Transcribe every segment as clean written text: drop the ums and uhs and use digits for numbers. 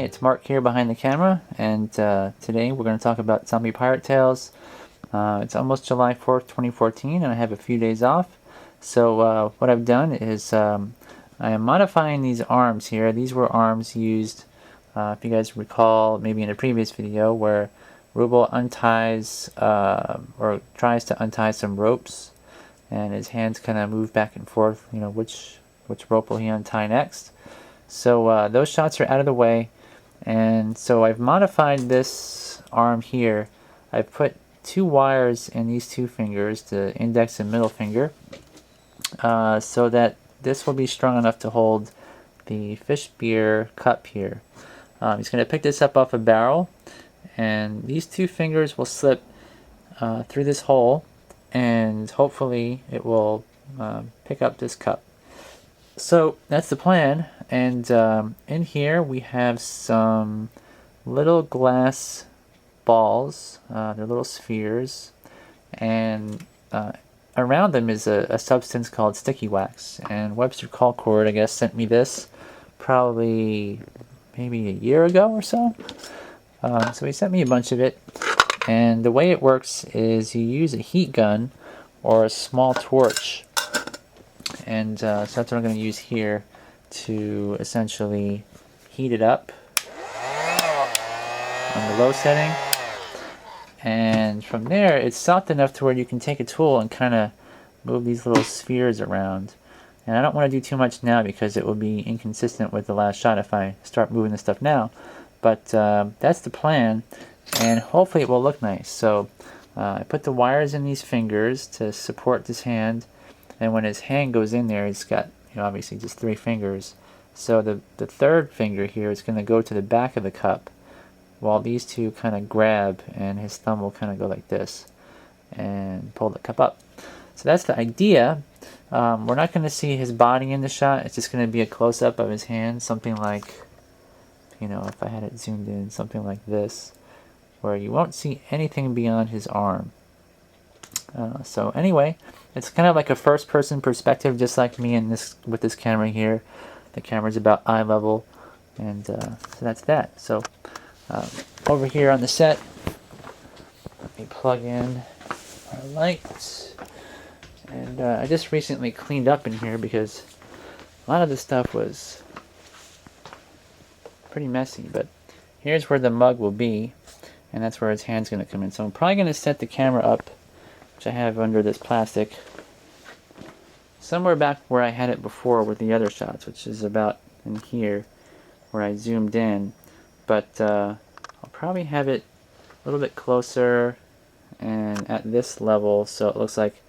it's Mark here behind the camera, and today we're going to talk about Zombie Pirate Tales. It's almost July 4th, 2014, and I have a few days off. So what I've done is I am modifying these arms here. These were arms used, if you guys recall, maybe in a previous video, where Ruble unties or tries to untie some ropes, and his hands kind of move back and forth, you know, which rope will he untie next. So those shots are out of the way, and so I've modified this arm here. I've put two wires in these two fingers, the index and middle finger, so that this will be strong enough to hold the fish beer cup here. He's going to pick this up off a barrel, and these two fingers will slip through this hole, and hopefully it will pick up this cup. So that's the plan, and in here we have some little glass balls. They're little spheres, and around them is a substance called sticky wax. And Webster Colcord, I guess, sent me this probably maybe a year ago or so. So he sent me a bunch of it, and the way it works is you use a heat gun or a small torch. And so that's what I'm going to use here to essentially heat it up on the low setting. And from there, it's soft enough to where you can take a tool and kind of move these little spheres around. And I don't want to do too much now because it will be inconsistent with the last shot if I start moving this stuff now. But that's the plan, and hopefully it will look nice. So I put the wires in these fingers to support this hand. And when his hand goes in there, he's got, you know, obviously just 3 fingers. So the third finger here is going to go to the back of the cup, while these two kind of grab, and his thumb will kind of go like this and pull the cup up. So that's the idea. We're not going to see his body in the shot. It's just going to be a close-up of his hand, something like, you know, if I had it zoomed in, something like this, where you won't see anything beyond his arm. So anyway, it's kind of like a first-person perspective, just like me in this with this camera here. The camera's about eye level, and so that's that. So over here on the set, let me plug in our lights, and I just recently cleaned up in here because a lot of this stuff was pretty messy. But here's where the mug will be, and that's where his hand's going to come in. So I'm probably going to set the camera up, which I have under this plastic, somewhere back where I had it before with the other shots, which is about in here where I zoomed in. But I'll probably have it a little bit closer and at this level, so it looks like,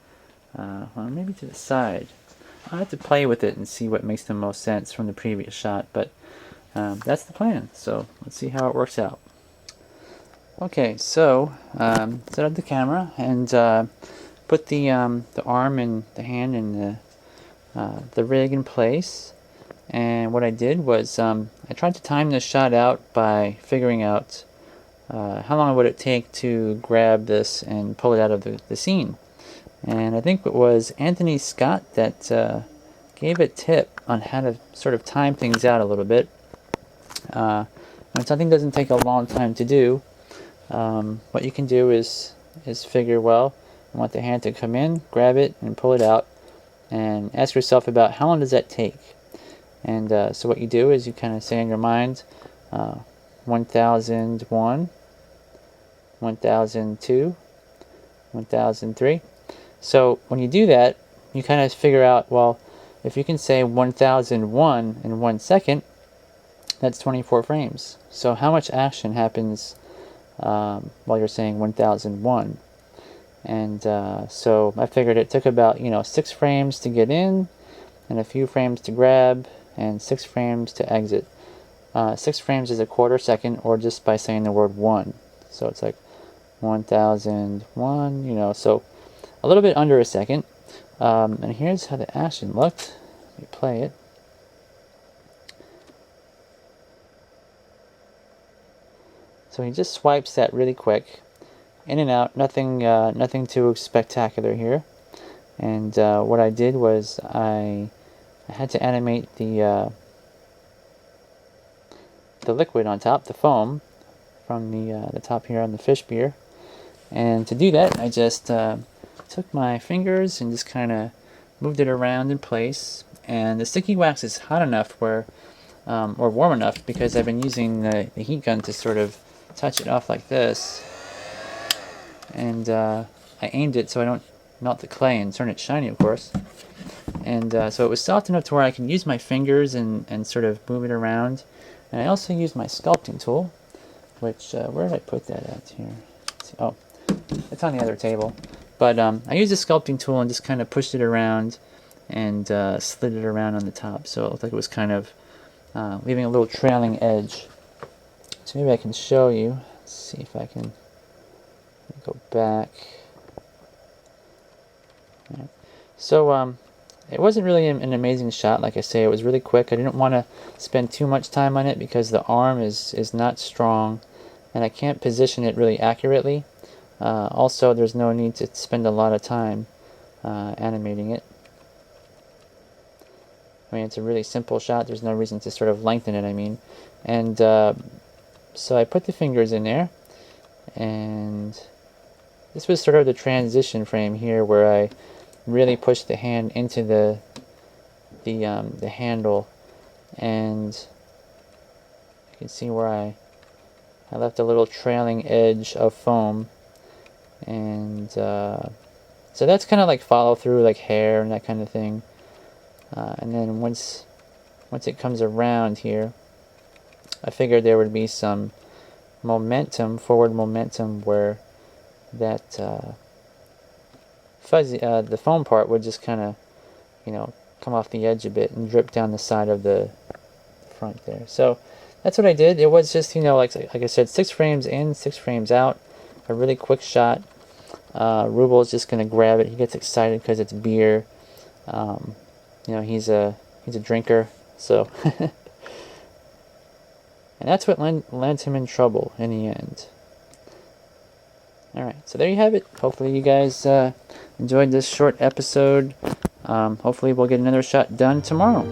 well, maybe to the side. I'll have to play with it and see what makes the most sense from the previous shot, but that's the plan. So let's see how it works out. Okay, so set up the camera and put the arm and the hand and the rig in place. And what I did was I tried to time this shot out by figuring out how long would it take to grab this and pull it out of the scene. And I think it was Anthony Scott that gave a tip on how to sort of time things out a little bit. And something doesn't take a long time to do. What you can do is figure, well, I want the hand to come in, grab it, and pull it out, and ask yourself about how long does that take. And so what you do is you kind of say in your mind, 1001, 1002, 1003. So when you do that, you kind of figure out, well, if you can say 1001 in 1 second, that's 24 frames. So how much action happens while you're saying 1001? And so I figured it took about 6 frames to get in, and a few frames to grab, and 6 frames to exit. 6 frames is a quarter second, or just by saying the word 1. So it's like 1001, so a little bit under a second. And here's how the action looked. Let me play it. So he just swipes that really quick, in and out, nothing too spectacular here. And what I did was I had to animate the the liquid on top, the foam, from the top here on the fish beer. And to do that, I just took my fingers and just kind of moved it around in place. And the sticky wax is hot enough where, or warm enough, because I've been using the heat gun to sort of touch it off like this. And I aimed it so I don't melt the clay and turn it shiny, of course. And so it was soft enough to where I can use my fingers and sort of move it around. And I also used my sculpting tool, which, where did I put that at here? Let's see. Oh, it's on the other table. But I used the sculpting tool and just kind of pushed it around and slid it around on the top. So it looked like it was kind of leaving a little trailing edge. So maybe I can show you. Let's see if I can go back. Right. So it wasn't really an amazing shot. Like I say, it was really quick. I didn't want to spend too much time on it because the arm is not strong and I can't position it really accurately. Also, there's no need to spend a lot of time animating it. I mean, it's a really simple shot. There's no reason to sort of lengthen it, I mean. And so I put the fingers in there, and this was sort of the transition frame here where I really pushed the hand into the handle, and you can see where I left a little trailing edge of foam. And so that's kind of like follow through, like hair and that kind of thing. And then once it comes around here, I figured there would be some momentum, forward momentum, where that fuzzy, the foam part would just kind of, come off the edge a bit and drip down the side of the front there. So that's what I did. It was just, like I said, 6 frames in, 6 frames out. A really quick shot. Ruble is just going to grab it. He gets excited because it's beer. He's a drinker, so and that's what lands him in trouble in the end. Alright, so there you have it. Hopefully you guys enjoyed this short episode. Hopefully we'll get another shot done tomorrow.